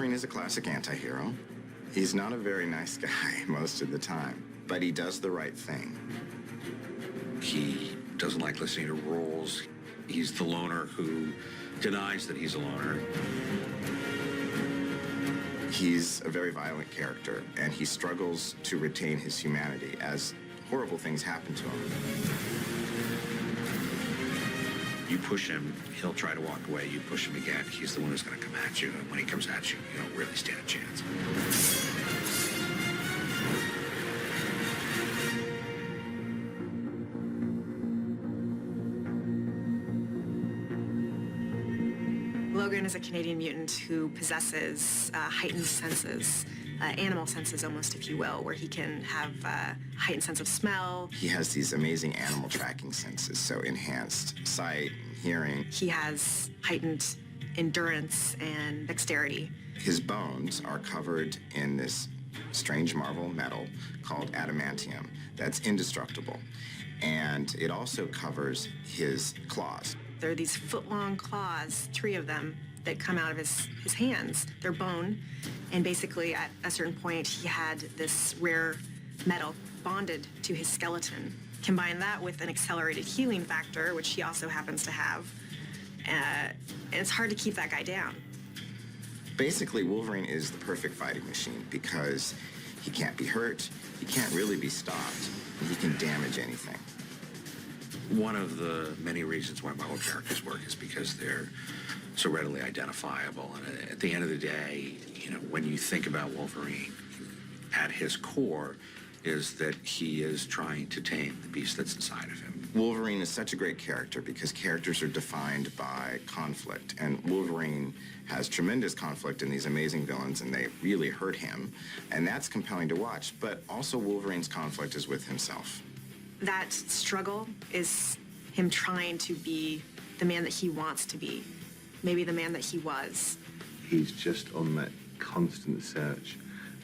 Wolverine is a classic anti-hero. He's not a very nice guy most of the time, but he does the right thing. He doesn't like listening to rules. He's the loner who denies that he's a loner. He's a very violent character, and he struggles to retain his humanity as horrible things happen to him. You push him, he'll try to walk away. You push him again, he's the one who's going to come at you. And when he comes at you, you don't really stand a chance. Logan is a Canadian mutant who possesses heightened senses, animal senses almost, if you will, where he can have a heightened sense of smell. He has these amazing animal tracking senses, so enhanced sight and hearing. He has heightened endurance and dexterity. His bones are covered in this strange marble metal called adamantium that's indestructible. And it also covers his claws. There are these foot-long claws, 3 of them, that come out of his hands. They're bone, and basically at a certain point he had this rare metal bonded to his skeleton. Combine that with an accelerated healing factor, which he also happens to have, and it's hard to keep that guy down. Basically, Wolverine is the perfect fighting machine because he can't be hurt, he can't really be stopped, and he can damage anything. One of the many reasons why Marvel characters work is because they're so readily identifiable. And at the end of the day, you know, when you think about Wolverine, at his core is that he is trying to tame the beast that's inside of him. Wolverine is such a great character because characters are defined by conflict, and Wolverine has tremendous conflict in these amazing villains, and they really hurt him, and that's compelling to watch. But also Wolverine's conflict is with himself. That struggle is him trying to be the man that he wants to be, maybe the man that he was. He's just on that constant search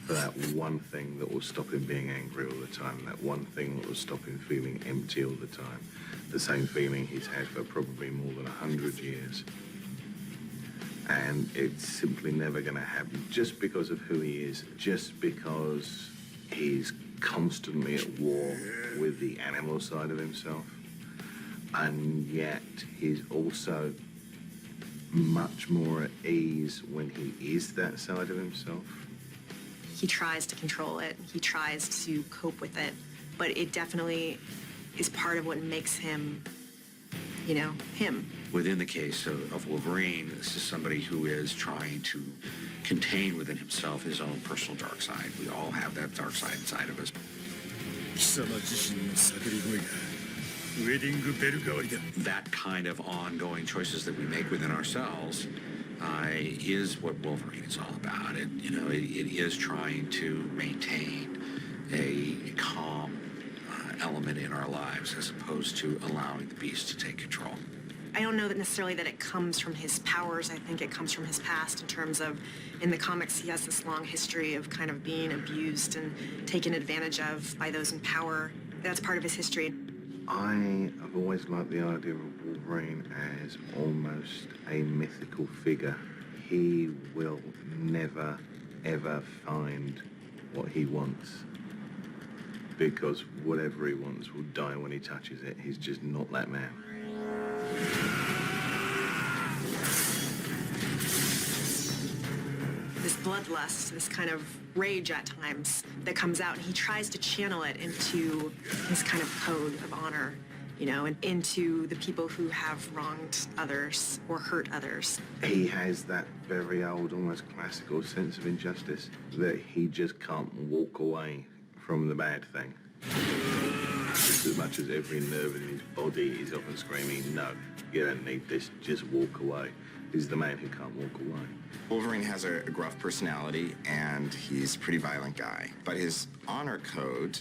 for that one thing that will stop him being angry all the time, that one thing that will stop him feeling empty all the time. The same feeling he's had for probably more than 100 years. And it's simply never going to happen just because of who he is, just because he's constantly at war with the animal side of himself, and yet he's also much more at ease when he is that side of himself. He tries to control it, he tries to cope with it, but it definitely is part of what makes him, you know, him. Within the case of Wolverine, this is somebody who is trying to contain within himself his own personal dark side. We all have that dark side inside of us. That kind of ongoing choices that we make within ourselves is what Wolverine is all about. It is trying to maintain a calm element in our lives as opposed to allowing the beast to take control. I don't know that necessarily that it comes from his powers. I think it comes from his past in terms of, in the comics, he has this long history of kind of being abused and taken advantage of by those in power. That's part of his history. I have always liked the idea of Wolverine as almost a mythical figure. He will never, ever find what he wants, because whatever he wants will die when he touches it. He's just not that man. This bloodlust, this kind of rage at times that comes out, and he tries to channel it into his kind of code of honor, you know, and into the people who have wronged others or hurt others. He has that very old, almost classical sense of injustice that he just can't walk away from the bad thing. Just as much as every nerve in his body is often screaming, no, you don't need this, just walk away. He's the man who can't walk away. Wolverine has a gruff personality, and he's a pretty violent guy. But his honor code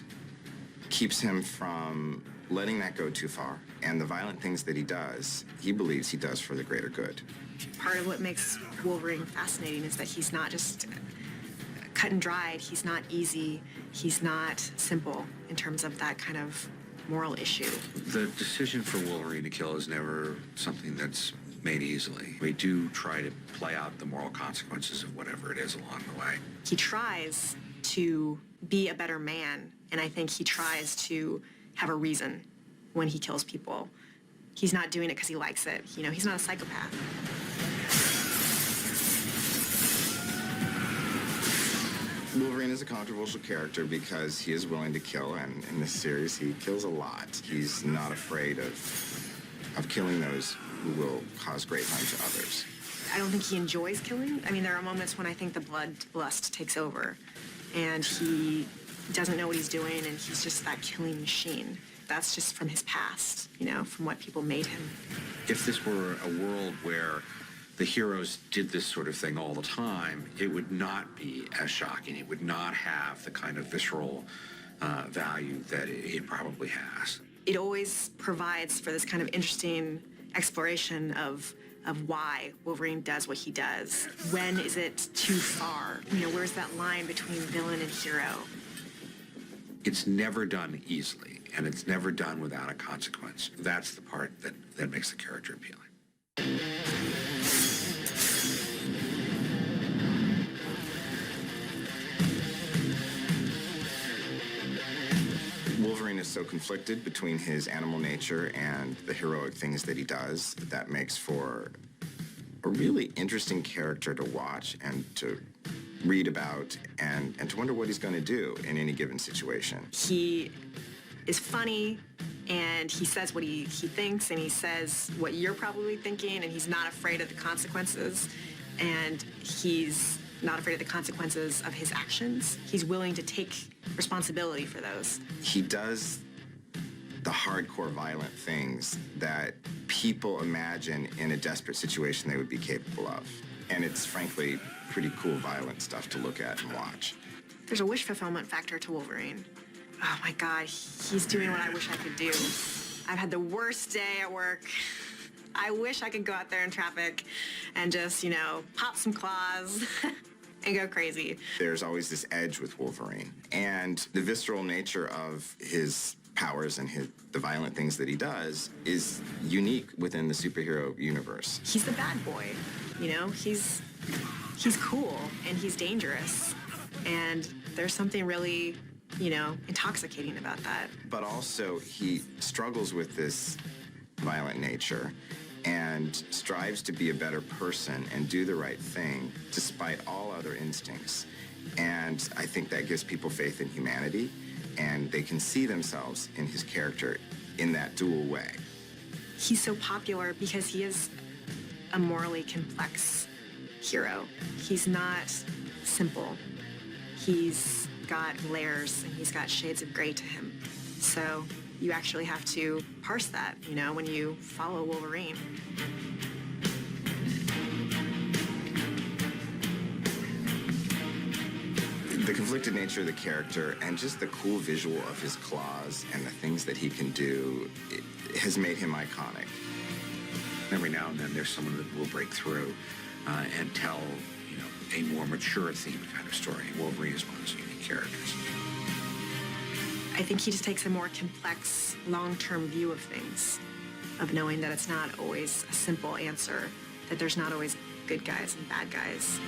keeps him from letting that go too far. And the violent things that he does, he believes he does for the greater good. Part of what makes Wolverine fascinating is that he's not just cut and dried. He's not easy. He's not simple in terms of that kind of moral issue. The decision for Wolverine to kill is never something that's made easily. We do try to play out the moral consequences of whatever it is along the way. He tries to be a better man, and I think he tries to have a reason when he kills people. He's not doing it because he likes it. You know, he's not a psychopath. Wolverine is a controversial character because he is willing to kill, and in this series he kills a lot. He's not afraid of killing those who will cause great harm to others. I don't think he enjoys killing. I mean, there are moments when I think the bloodlust takes over, and he doesn't know what he's doing, and he's just that killing machine. That's just from his past, you know, from what people made him. If this were a world where the heroes did this sort of thing all the time, it would not be as shocking. It would not have the kind of visceral value that it probably has. It always provides for this kind of interesting exploration of why Wolverine does what he does. When is it too far? You know, where's that line between villain and hero? It's never done easily, and it's never done without a consequence. That's the part that makes the character appealing. Wolverine is so conflicted between his animal nature and the heroic things that he does. That makes for a really interesting character to watch and to read about and to wonder what he's going to do in any given situation. He is funny, and he says what he thinks, and he says what you're probably thinking, and he's not afraid of the consequences, and he's not afraid of the consequences of his actions. He's willing to take responsibility for those. He does the hardcore violent things that people imagine in a desperate situation they would be capable of. And it's frankly pretty cool violent stuff to look at and watch. There's a wish fulfillment factor to Wolverine. Oh my God, he's doing what I wish I could do. I've had the worst day at work. I wish I could go out there in traffic and just, you know, pop some claws and go crazy. There's always this edge with Wolverine. And the visceral nature of his powers and the violent things that he does is unique within the superhero universe. He's the bad boy, you know? He's cool and he's dangerous. And there's something really, you know, intoxicating about that. But also he struggles with this violent nature and strives to be a better person and do the right thing despite all other instincts. And I think that gives people faith in humanity, and they can see themselves in his character in that dual way. He's so popular because he is a morally complex hero. He's not simple. He's got layers and he's got shades of gray to him. So you actually have to parse that, you know, when you follow Wolverine. The conflicted nature of the character and just the cool visual of his claws and the things that he can do has made him iconic. Every now and then there's someone that will break through and tell, you know, a more mature themed kind of story. Wolverine is one of those unique characters. I think he just takes a more complex, long-term view of things, of knowing that it's not always a simple answer, that there's not always good guys and bad guys.